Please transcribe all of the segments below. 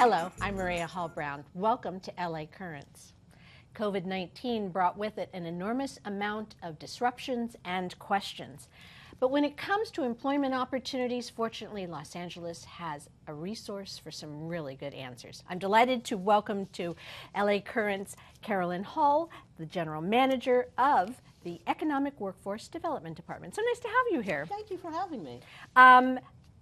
Hello, I'm Maria Hall Brown. Welcome to LA Currents. COVID-19 brought with it an enormous amount of disruptions and questions. But when it comes to employment opportunities, fortunately, Los Angeles has a resource for some really good answers. I'm delighted to welcome to LA Currents Carolyn Hull, the General Manager of the Economic Workforce Development Department. So nice to have you here. Thank you for having me.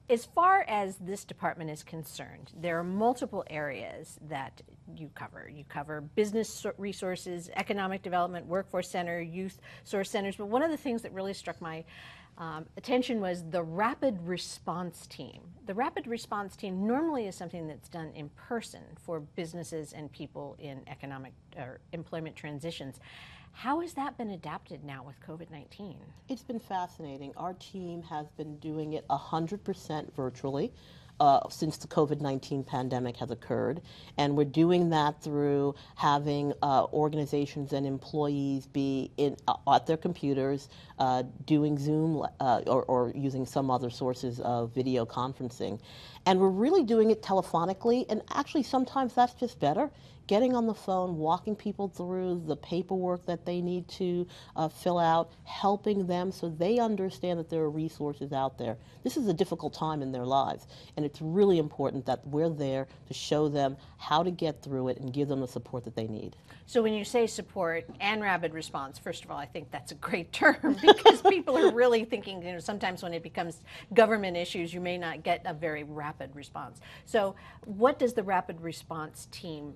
As far as this department is concerned, there are multiple areas that you cover. You cover business resources, economic development, workforce center, youth source centers. But one of the things that really struck my attention was the rapid response team. The rapid response team normally is something that's done in person for businesses and people in economic or employment transitions. How has that been adapted now with COVID-19? It's been fascinating. Our team has been doing it 100% virtually since the COVID-19 pandemic has occurred. And we're doing that through having organizations and employees be at their computers, doing Zoom or using some other sources of video conferencing. And we're really doing it telephonically, and actually sometimes that's just better. Getting on the phone, walking people through the paperwork that they need to fill out, helping them so they understand that there are resources out there. This is a difficult time in their lives, and it's really important that we're there to show them how to get through it and give them the support that they need. So when you say support and rapid response, first of all, I think that's a great term because people are really thinking, sometimes when it becomes government issues, you may not get a very rapid response. So what does the rapid response team,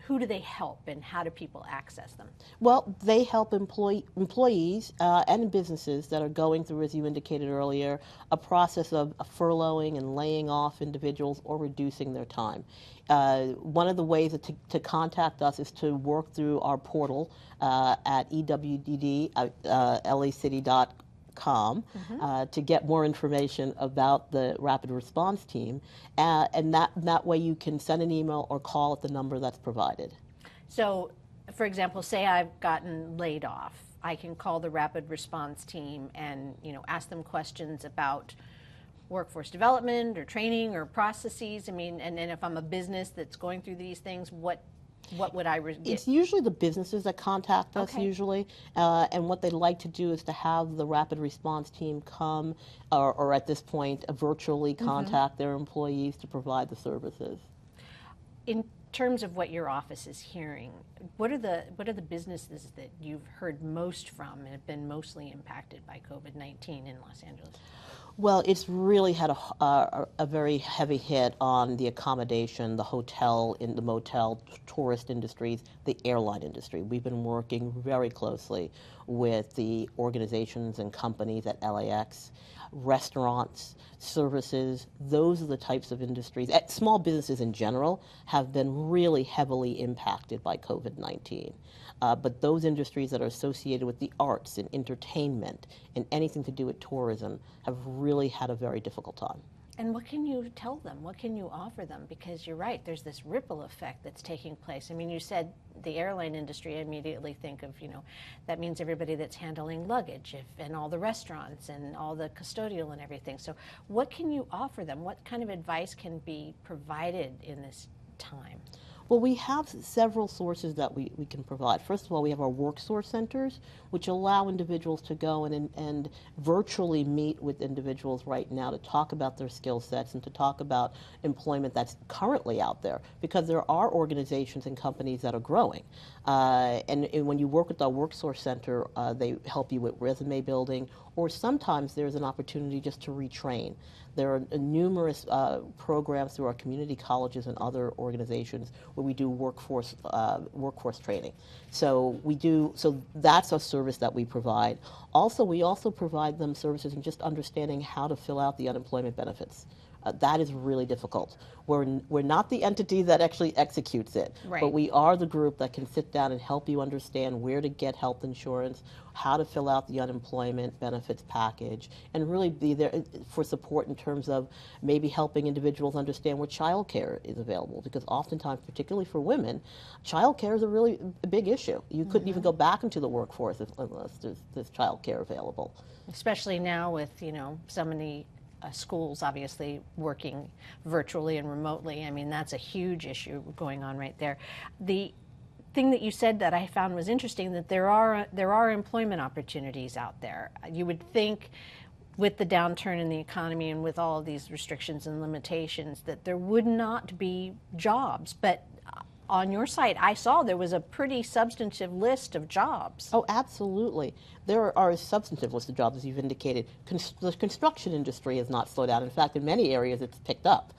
who do they help and how do people access them? Well, they help employees and businesses that are going through, as you indicated earlier, a process of furloughing and laying off individuals or reducing their time. One of the ways to contact us is to work through our portal at EWDD, lacity.com. To get more information about the rapid response team, and that way you can send an email or call at the number that's provided. So, for example, say I've gotten laid off, I can call the rapid response team and ask them questions about workforce development or training or processes. I mean, and if I'm a business that's going through these things, what would I get? It's usually the businesses that contact us usually, and what they'd like to do is to have the rapid response team come, or at this point, virtually contact their employees to provide the services. In terms of what your office is hearing, what are the businesses that you've heard most from and have been mostly impacted by COVID-19 in Los Angeles? Well, it's really had a very heavy hit on the accommodation, the hotel, the motel, tourist industries, the airline industry. We've been working very closely with the organizations and companies at LAX, restaurants, services. Those are the types of industries. Small businesses in general have been really heavily impacted by COVID-19. But those industries that are associated with the arts and entertainment and anything to do with tourism have really had a very difficult time. And what can you tell them? What can you offer them? Because you're right, there's this ripple effect that's taking place. I mean, you said the airline industry, I immediately think of, that means everybody that's handling luggage and all the restaurants and all the custodial and everything. So what can you offer them? What kind of advice can be provided in this time? Well, we have several sources that we can provide. First of all, we have our work source centers, which allow individuals to go and virtually meet with individuals right now to talk about their skill sets and to talk about employment that's currently out there, because there are organizations and companies that are growing. And when you work with our work source center, they help you with resume building, or sometimes there's an opportunity just to retrain. There are numerous programs through our community colleges and other organizations where we do workforce training. So that's a service that we provide. Also, we also provide them services in just understanding how to fill out the unemployment benefits. That is really difficult. We're not the entity that actually executes it, right, but we are the group that can sit down and help you understand where to get health insurance, how to fill out the unemployment benefits package, and really be there for support in terms of maybe helping individuals understand where child care is available, because oftentimes, particularly for women, child care is a really big issue. You couldn't even go back into the workforce unless there's child care available. Especially now with, so many schools obviously working virtually and remotely. I mean, that's a huge issue going on right there. The thing that you said that I found was interesting, that there are employment opportunities out there. You would think with the downturn in the economy and with all of these restrictions and limitations that there would not be jobs, but on your site I saw there was a pretty substantive list of jobs. Oh, absolutely. There are a substantive list of jobs, as you've indicated. The construction industry has not slowed down. In fact, in many areas it's picked up.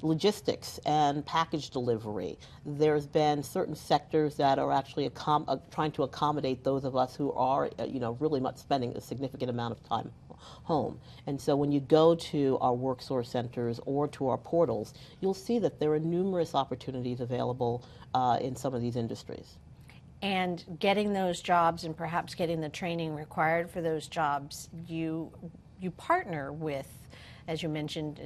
Logistics and package delivery. There's been certain sectors that are actually trying to accommodate those of us who are, really much spending a significant amount of time home. And so when you go to our work source centers or to our portals, you'll see that there are numerous opportunities available in some of these industries. And getting those jobs and perhaps getting the training required for those jobs, you partner with, as you mentioned,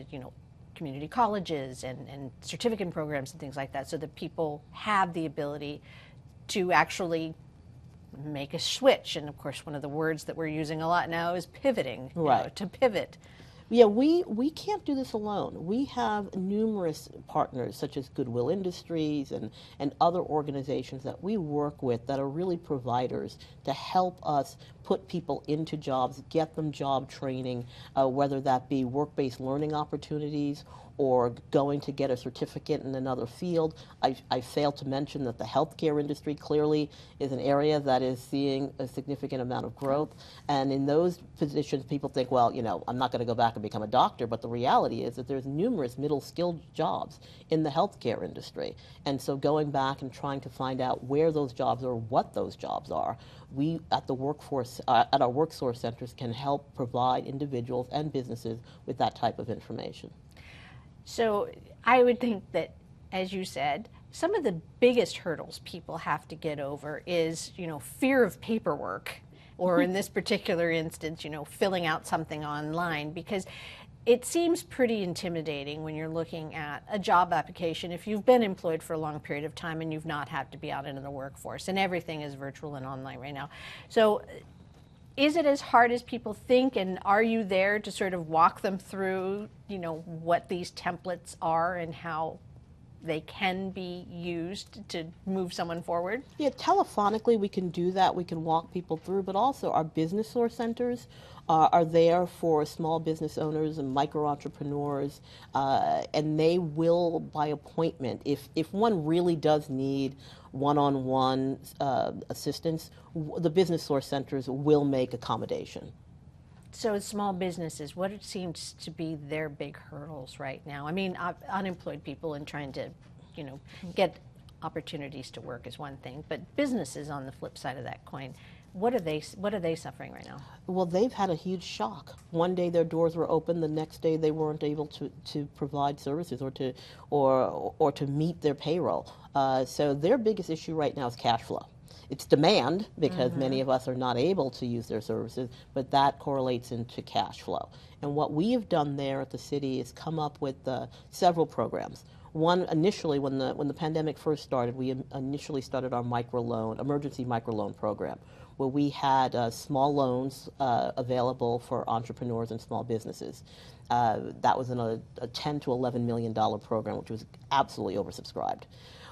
community colleges and certificate programs and things like that, so that people have the ability to actually make a switch. And of course, one of the words that we're using a lot now is pivoting, right. To pivot. Yeah, we can't do this alone. We have numerous partners, such as Goodwill Industries and other organizations that we work with that are really providers to help us put people into jobs, get them job training, whether that be work-based learning opportunities or going to get a certificate in another field. I failed to mention that the healthcare industry clearly is an area that is seeing a significant amount of growth. And in those positions, people think, well, I'm not going to go back and become a doctor, but the reality is that there's numerous middle-skilled jobs in the healthcare industry. And so going back and trying to find out where those jobs are, or what those jobs are, we at the workforce, at our work source centers, can help provide individuals and businesses with that type of information. So I would think that, as you said, some of the biggest hurdles people have to get over is, fear of paperwork, or in this particular instance, filling out something online, because it seems pretty intimidating when you're looking at a job application if you've been employed for a long period of time and you've not had to be out into the workforce, and everything is virtual and online right now. So is it as hard as people think, and are you there to sort of walk them through, what these templates are and how they can be used to move someone forward? Yeah, telephonically we can do that. We can walk people through, but also our business source centers are there for small business owners and micro entrepreneurs, and they will, by appointment, if one really does need one-on-one assistance, the business source centers will make accommodation. So small businesses, what it seems to be their big hurdles right now? I mean, unemployed people and trying to, get opportunities to work is one thing, but businesses on the flip side of that coin, what are they suffering right now? Well, they've had a huge shock. One day their doors were open, the next day they weren't able to provide services or to meet their payroll. So their biggest issue right now is cash flow. It's demand, because many of us are not able to use their services, but that correlates into cash flow. And what we have done there at the city is come up with several programs. One, initially, when the pandemic first started, we initially started our emergency microloan program, where we had small loans available for entrepreneurs and small businesses. That was in a $10 to $11 million program, which was absolutely oversubscribed.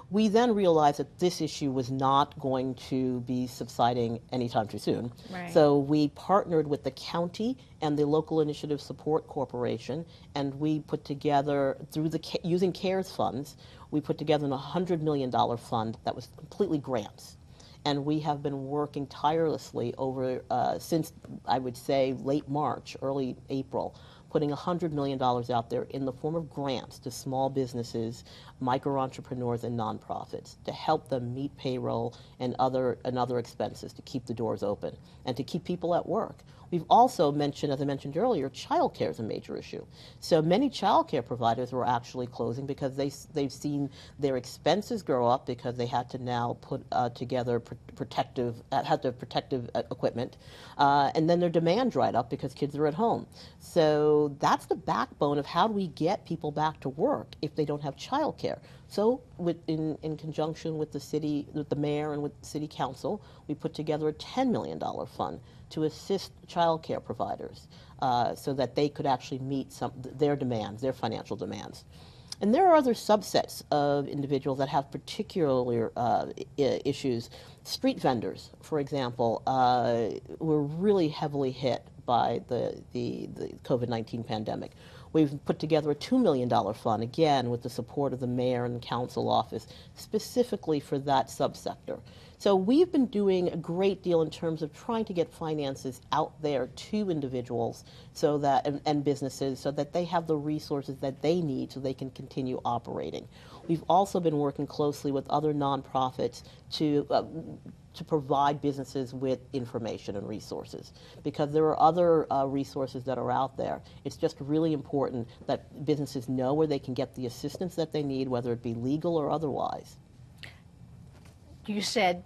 We then realized that this issue was not going to be subsiding anytime too soon. Right. So we partnered with the county and the Local Initiative Support Corporation, and we put together, using CARES funds, we put together a $100 million fund that was completely grants. And we have been working tirelessly over, since I would say late March, early April, putting $100 million out there in the form of grants to small businesses, micro entrepreneurs, and nonprofits to help them meet payroll and other expenses, to keep the doors open and to keep people at work. We've also mentioned, as I mentioned earlier, childcare is a major issue. So many childcare providers were actually closing because they've seen their expenses grow up, because they had to now put together protective equipment, and then their demand dried up because kids are at home. So that's the backbone of how do we get people back to work if they don't have childcare. So in conjunction with the city, with the mayor and with the city council, we put together a $10 million fund to assist child care providers. so that they could actually meet their demands, their financial demands. And there are other subsets of individuals that have particular issues. Street vendors, for example, were really heavily hit by the COVID-19 pandemic. We've put together a $2 million fund, again, with the support of the mayor and council office, specifically for that subsector. So we've been doing a great deal in terms of trying to get finances out there to individuals so that and businesses so that they have the resources that they need so they can continue operating. We've also been working closely with other nonprofits to provide businesses with information and resources, because there are other resources that are out there. It's just really important that businesses know where they can get the assistance that they need, whether it be legal or otherwise. You said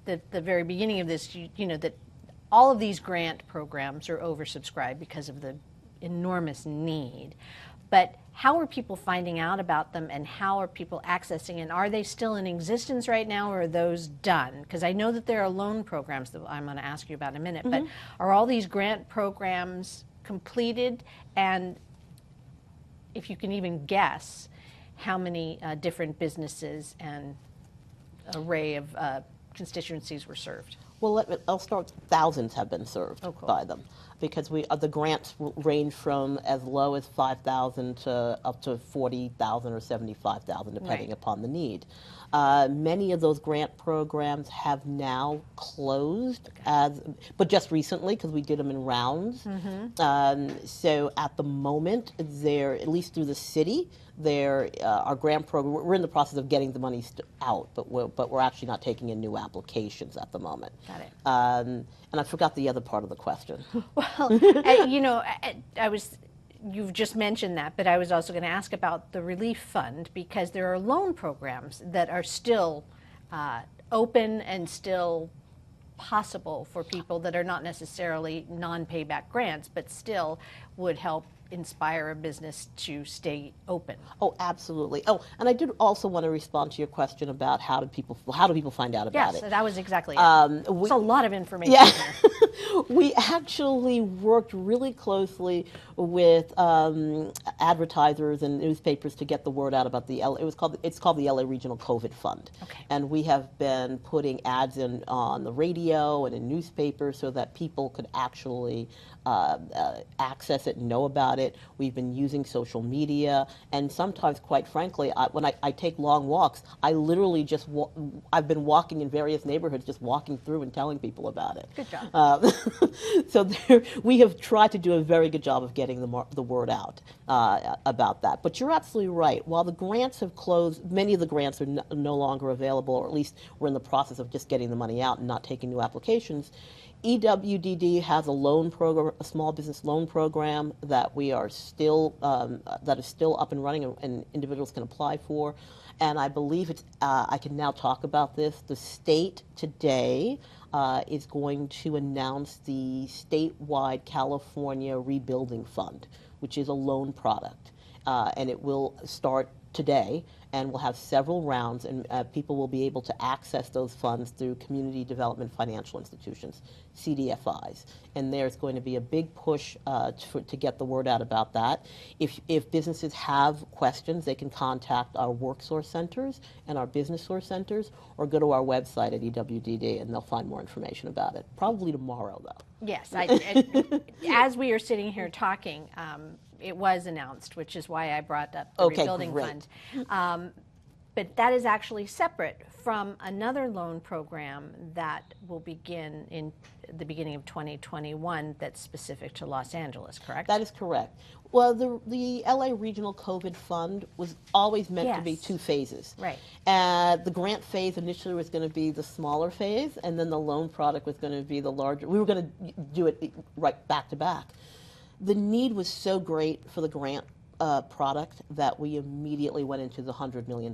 at the very beginning of this, you know, that all of these grant programs are oversubscribed because of the enormous need. But how are people finding out about them, and how are people accessing, and are they still in existence right now, or are those done? Because I know that there are loan programs that I'm going to ask you about in a minute, but are all these grant programs completed? And if you can even guess how many different businesses and array of constituencies were served? Well, I'll start. Thousands have been served by them, because the grants range from as low as $5,000 to up to $40,000 or $75,000, depending upon the need. Many of those grant programs have now closed, but just recently, because we did them in rounds. So at the moment, they're, at least through the city, our grant program, we're in the process of getting the money out, but we're actually not taking in new applications at the moment. Got it. And I forgot the other part of the question. Well, you know, you've just mentioned that, but I was also going to ask about the relief fund, because there are loan programs that are still open and still possible for people that are not necessarily non-payback grants, but still would help inspire a business to stay open. Oh, absolutely. Oh, and I did also want to respond to your question about how do people find out about it. Yes, that was exactly it. It's a lot of information here. We actually worked really closely with advertisers and newspapers to get the word out about it's called the LA Regional COVID Fund. Okay. And we have been putting ads in on the radio and in newspapers so that people could actually access it and know about it. We've been using social media, and sometimes, quite frankly, when I take long walks, I literally just I've been walking in various neighborhoods, just walking through and telling people about it. Good job. So we have tried to do a very good job of getting the word out about that. But you're absolutely right. While the grants have closed, many of the grants are no longer available, or at least we're in the process of just getting the money out and not taking new applications. EWDD has a loan program, a small business loan program that we are still that is still up and running, and individuals can apply for. And I believe I can now talk about this. The state today is going to announce the statewide California Rebuilding Fund, which is a loan product, and it will start today, and we'll have several rounds, and people will be able to access those funds through community development financial institutions, CDFIs. And there's going to be a big push to get the word out about that. If businesses have questions, they can contact our work source centers and our business source centers, or go to our website at EWDD, and they'll find more information about it. Probably tomorrow, though. Yes. As we are sitting here talking, it was announced, which is why I brought up the Rebuilding Fund. But that is actually separate from another loan program that will begin in the beginning of 2021 that's specific to Los Angeles, correct? That is correct. Well, the LA Regional COVID Fund was always meant to be two phases. Right. The grant phase initially was going to be the smaller phase, and then the loan product was going to be the larger. We were going to do it right back to back. The need was so great for the grant product that we immediately went into the $100 million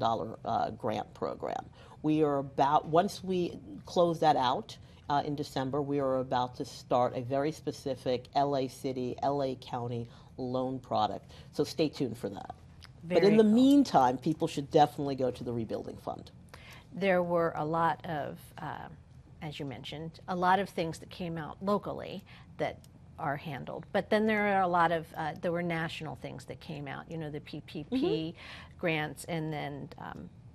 grant program. Once we close that out in December, we are about to start a very specific LA City, LA County loan product. So stay tuned for that. But in the meantime, people should definitely go to the Rebuilding Fund. There were a lot of, as you mentioned, a lot of things that came out locally that are handled. But then there are a lot of, there were national things that came out, you know, the PPP grants, and then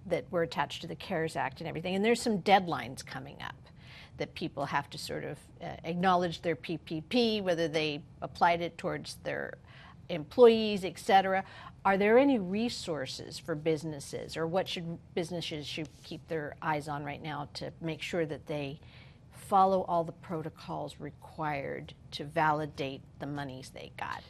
that were attached to the CARES Act and everything. And there's some deadlines coming up that people have to sort of acknowledge their PPP, whether they applied it towards their employees, et cetera. Are there any resources for businesses, or what should businesses should keep their eyes on right now to make sure that they follow all the protocols required to validate the monies they got?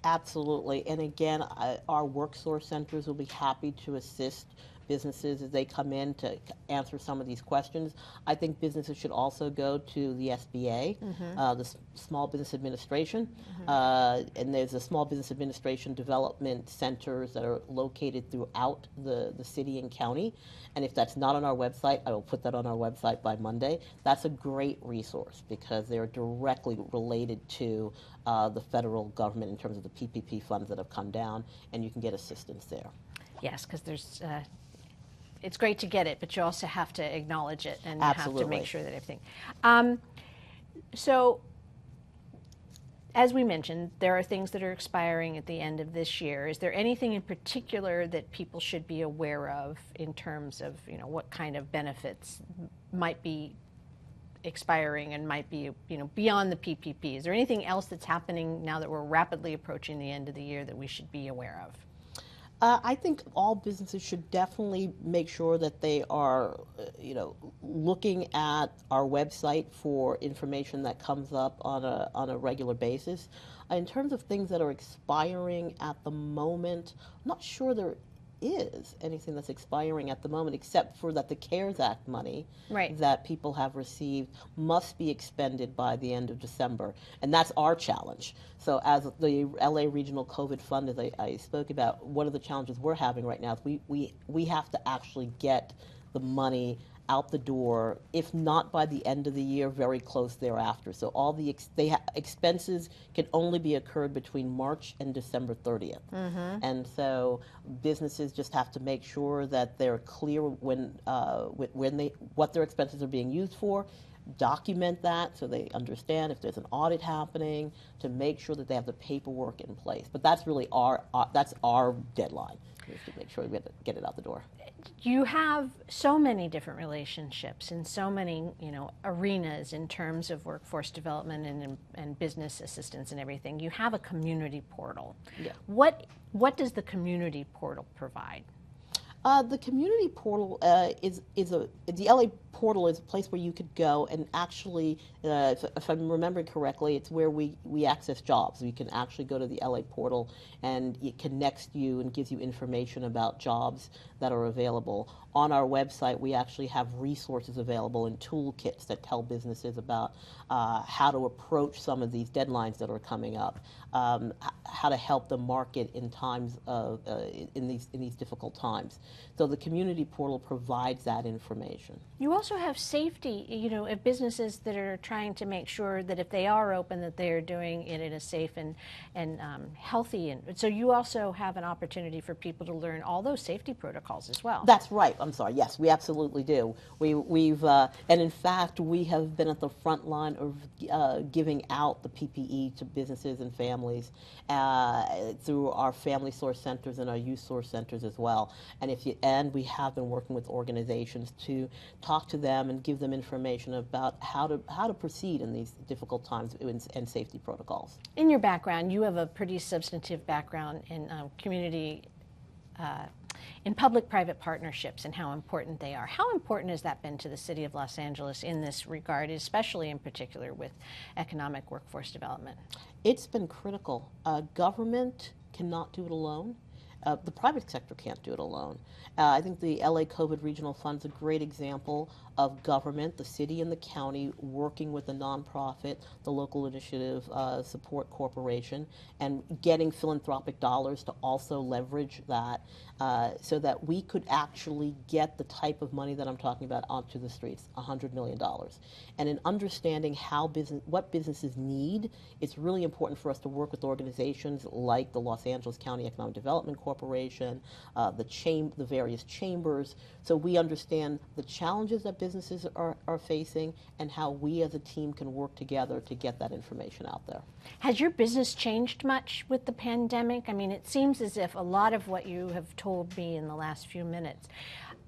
Absolutely. And again, our work source centers will be happy to assist businesses as they come in to answer some of these questions. I think businesses should also go to the SBA, the Small Business Administration, and there's a Small Business Administration development centers that are located throughout the city and county. And if that's not on our website, I will put that on our website by Monday. That's a great resource because they're directly related to the federal government in terms of the PPP funds that have come down, and you can get assistance there. Yes, because there's it's great to get it, but you also have to acknowledge it, and you Absolutely. have to make sure that everything. So, as we mentioned, there are things that are expiring at the end of this year. Is there anything in particular that people should be aware of in terms of, you know, what kind of benefits might be expiring and might be, you know, beyond the PPP? Is there anything else that's happening now that we're rapidly approaching the end of the year that we should be aware of? I think all businesses should definitely make sure that they are, you know, looking at our website for information that comes up on a regular basis. In terms of things that are expiring at the moment, I'm not sure there is anything that's expiring at the moment, except for that the CARES Act money that people have received must be expended by the end of December. And that's our challenge. So as the LA Regional COVID Fund, as I spoke about, one of the challenges we're having right now is we have to actually get the money out the door, if not by the end of the year, very close thereafter. So all the expenses can only be incurred between March and December 30th. And so businesses just have to make sure that they're clear when what their expenses are being used for. Document that so they understand if there's an audit happening, to make sure that they have the paperwork in place. But that's really that's our deadline, is to make sure we get it out the door. You have so many different relationships in so many, you know, arenas in terms of workforce development and business assistance and everything. You have a community portal. Yeah. What does the community portal provide? The community portal the LA portal is a place where you could go and actually, if I'm remembering correctly, it's where we access jobs. You can actually go to the LA portal and it connects you and gives you information about jobs that are available. On our website, we actually have resources available and toolkits that tell businesses about how to approach some of these deadlines that are coming up, how to help them market in times of in these difficult times. So the community portal provides that information. You also have safety, you know, of businesses that are trying to make sure that if they are open, that they are doing it in a safe and healthy. And so you also have an opportunity for people to learn all those safety protocols as well. That's right. I'm sorry. Yes, we absolutely do. We've and in fact, we have been at the front line of giving out the PPE to businesses and families through our family source centers and our youth source centers as well. And we have been working with organizations to talk to them and give them information about how to proceed in these difficult times and safety protocols. In your background, you have a pretty substantive background in community, in public-private partnerships and how important they are. How important has that been to the City of Los Angeles in this regard, especially in particular with economic workforce development? It's been critical. Government cannot do it alone. The private sector can't do it alone. I think the LA COVID Regional Fund is a great example of government, the city and the county, working with a nonprofit, the local initiative support corporation, and getting philanthropic dollars to also leverage that so that we could actually get the type of money that I'm talking about onto the streets, $100 million. And in understanding what businesses need, it's really important for us to work with organizations like the Los Angeles County Economic Development Corporation, the various chambers. So we understand the challenges that businesses are facing and how we as a team can work together to get that information out there. Has your business changed much with the pandemic? I mean, it seems as if a lot of what you have told me in the last few minutes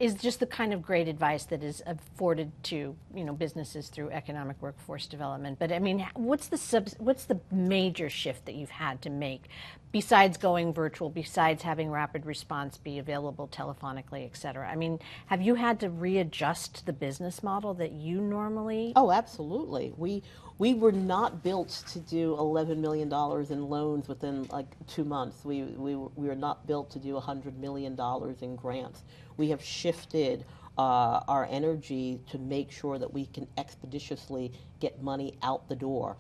is just the kind of great advice that is afforded to, you know, businesses through economic workforce development. But I mean, what's the major shift that you've had to make besides going virtual, besides having rapid response be available telephonically, et cetera? I mean, have you had to readjust the business model that you normally? Oh, absolutely. We were not built to do $11 million in loans within like 2 months. We were not built to do $100 million in grants. We have shifted our energy to make sure that we can expeditiously get money out the door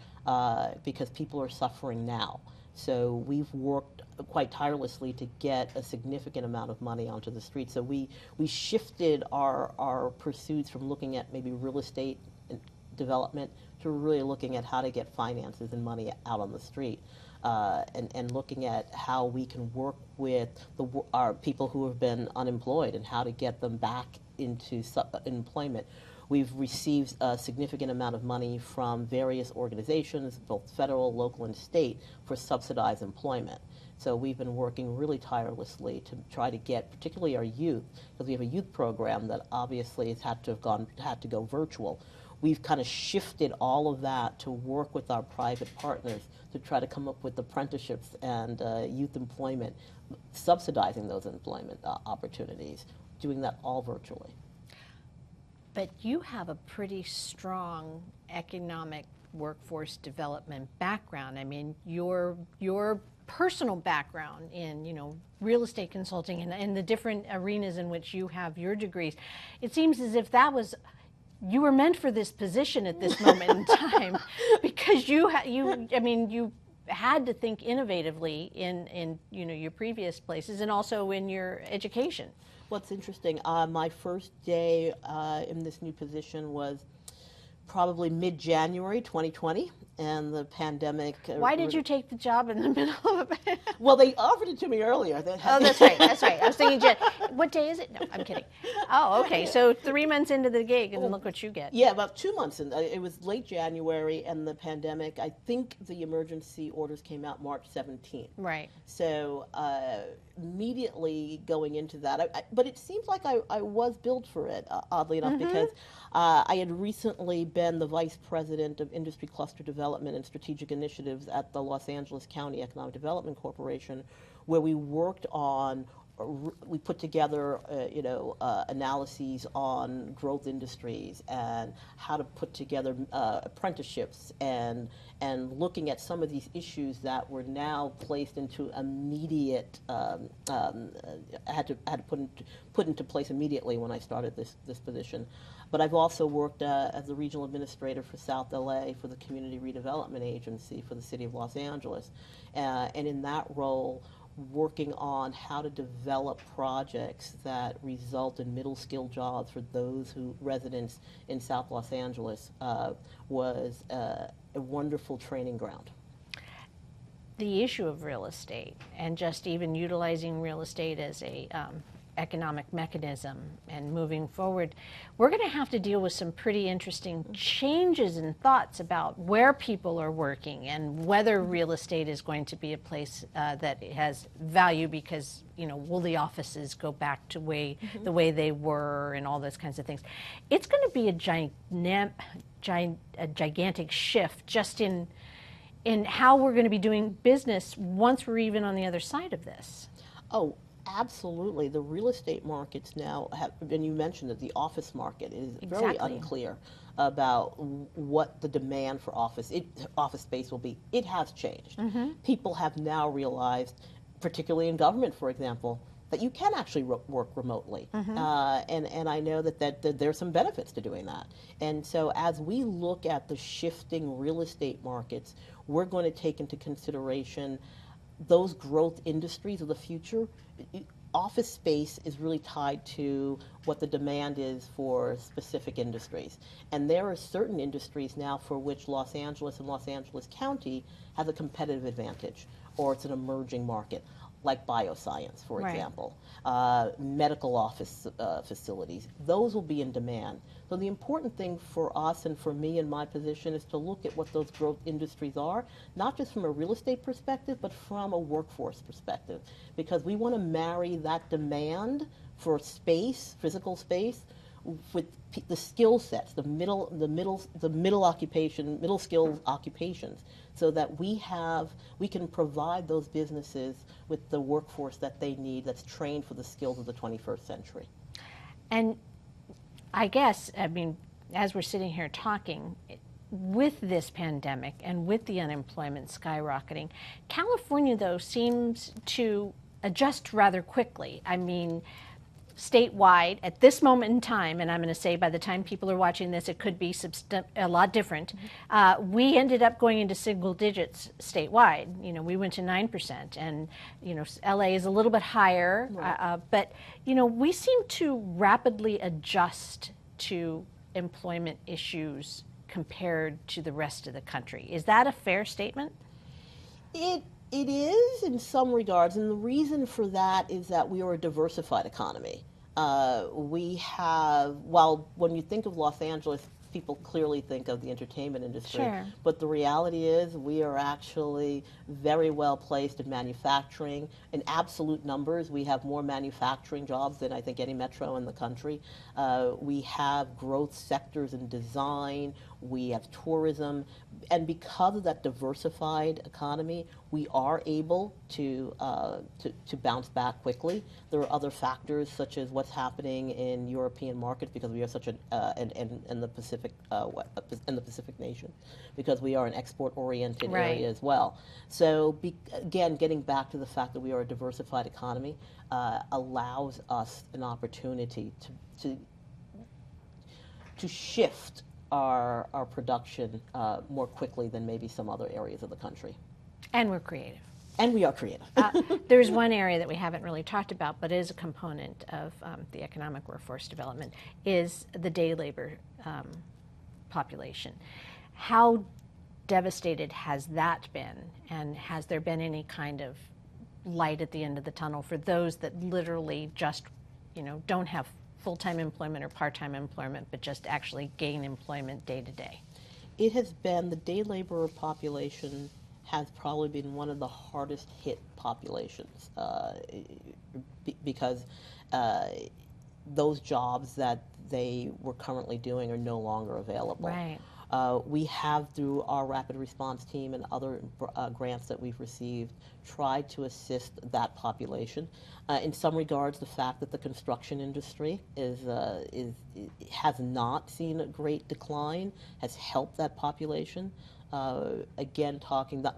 because people are suffering now. So we've worked quite tirelessly to get a significant amount of money onto the street. So we shifted our pursuits from looking at maybe real estate development to really looking at how to get finances and money out on the street. And looking at how we can work with our people who have been unemployed and how to get them back into employment. We've received a significant amount of money from various organizations, both federal, local, and state, for subsidized employment. So we've been working really tirelessly to try to get, particularly our youth, because we have a youth program that obviously has had to go virtual. We've kind of shifted all of that to work with our private partners to try to come up with apprenticeships and youth employment, subsidizing those employment opportunities, doing that all virtually. But you have a pretty strong economic workforce development background. I mean, your personal background in, you know, real estate consulting and the different arenas in which you have your degrees, it seems as if you were meant for this position at this moment in time, because you had to think innovatively in you know, your previous places and also in your education. What's interesting, my first day in this new position was probably mid-January 2020, and the pandemic. Why did you take the job in the middle of it? Well, they offered it to me earlier. Oh, that's right. That's right. I was thinking, what day is it? No, I'm kidding. Oh, okay. So 3 months into the gig, and look what you get. Yeah, about 2 months. It was late January, and the pandemic. I think the emergency orders came out March 17th. Right. So immediately going into that, but it seems like I was built for it, oddly enough, because I had recently been the vice president of industry cluster development and strategic initiatives at the Los Angeles County Economic Development Corporation, where we worked on, we put together, analyses on growth industries and how to put together apprenticeships and looking at some of these issues that were now placed into immediate, had to put into place immediately when I started this position. But I've also worked as the regional administrator for South LA for the Community Redevelopment Agency for the City of Los Angeles. And in that role, working on how to develop projects that result in middle skill jobs for those residents in South Los Angeles was a wonderful training ground. The issue of real estate and just even utilizing real estate as a economic mechanism and moving forward, we're going to have to deal with some pretty interesting changes in thoughts about where people are working and whether real estate is going to be a place that has value because, you know, will the offices go back to the way they were and all those kinds of things. It's going to be a gigantic shift just in how we're going to be doing business once we're even on the other side of this. Oh, absolutely. The real estate markets now have, and you mentioned that the office market is very unclear about what the demand for office space will be. It has changed. People have now realized, particularly in government, for example, that you can actually work remotely. And I know that there's some benefits to doing that. And so as we look at the shifting real estate markets, we're going to take into consideration those growth industries of the future. Office space is really tied to what the demand is for specific industries. And there are certain industries now for which Los Angeles and Los Angeles County has a competitive advantage, or it's an emerging market. like bioscience, for Right. example, medical office facilities. Those will be in demand. So the important thing for us and for me in my position is to look at what those growth industries are, not just from a real estate perspective, but from a workforce perspective, because we want to marry that demand for space, physical space, with the skill sets, the middle occupation, middle skill occupations, so that we can provide those businesses with the workforce that they need, that's trained for the skills of the 21st century. And I guess, I mean, as we're sitting here talking, with this pandemic and with the unemployment skyrocketing, California, though, seems to adjust rather quickly. I mean, statewide, at this moment in time, and I'm going to say by the time people are watching this, it could be a lot different. We ended up going into single digits statewide. You know, we went to 9%, and you know, LA is a little bit higher, Right. but you know, we seem to rapidly adjust to employment issues compared to the rest of the country. Is that a fair statement? It is in some regards, and the reason for that is that we are a diversified economy. We have, while when you think of Los Angeles, people clearly think of the entertainment industry. Sure. But the reality is we are actually very well placed in manufacturing. In absolute numbers, we have more manufacturing jobs than I think any metro in the country. We have growth sectors in design. We have tourism. And because of that diversified economy, we are able to bounce back quickly. There are other factors such as what's happening in European markets, because we are such in the Pacific nation, because we are an export-oriented Right. area as well. So again, getting back to the fact that we are a diversified economy allows us an opportunity to shift our production more quickly than maybe some other areas of the country. And we're creative. And we are creative. There's one area that we haven't really talked about, but is a component of the economic workforce development, is the day labor population. How devastated has that been, and has there been any kind of light at the end of the tunnel for those that literally just, you know, don't have full-time employment or part-time employment, but just actually gain employment day to day? It has been, the day laborer population has probably been one of the hardest hit populations because those jobs that they were currently doing are no longer available. Right. We have, through our rapid response team and other grants that we've received, tried to assist that population. In some regards, the fact that the construction industry has not seen a great decline has helped that population. Again,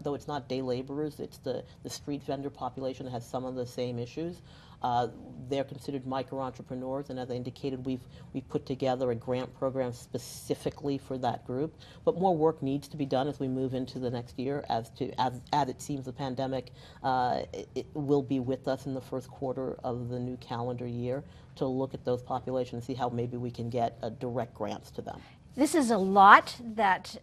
though it's not day laborers, it's the street vendor population that has some of the same issues. They're considered micro-entrepreneurs, and as I indicated, we've put together a grant program specifically for that group. But more work needs to be done as we move into the next year, as it seems the pandemic it will be with us in the first quarter of the new calendar year, to look at those populations and see how maybe we can get direct grants to them. This is a lot that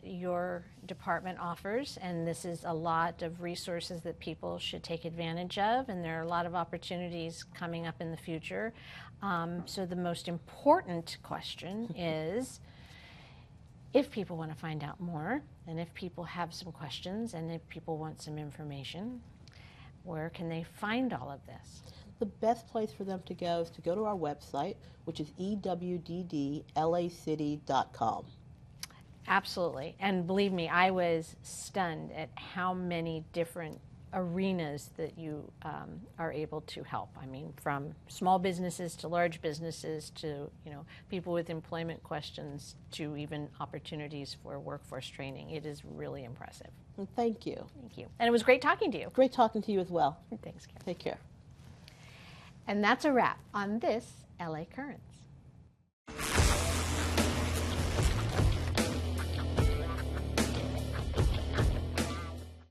your department offers, and this is a lot of resources that people should take advantage of, and there are a lot of opportunities coming up in the future. So the most important question is, if people want to find out more, and if people have some questions, and if people want some information, where can they find all of this? The best place for them to go is to go to our website, which is EWDDLAcity.com. Absolutely. And believe me, I was stunned at how many different arenas that you are able to help. I mean, from small businesses to large businesses to, you know, people with employment questions to even opportunities for workforce training. It is really impressive. And thank you. Thank you. And it was great talking to you. Great talking to you as well. Thanks, Karen. Take care. And that's a wrap on this LA Currents.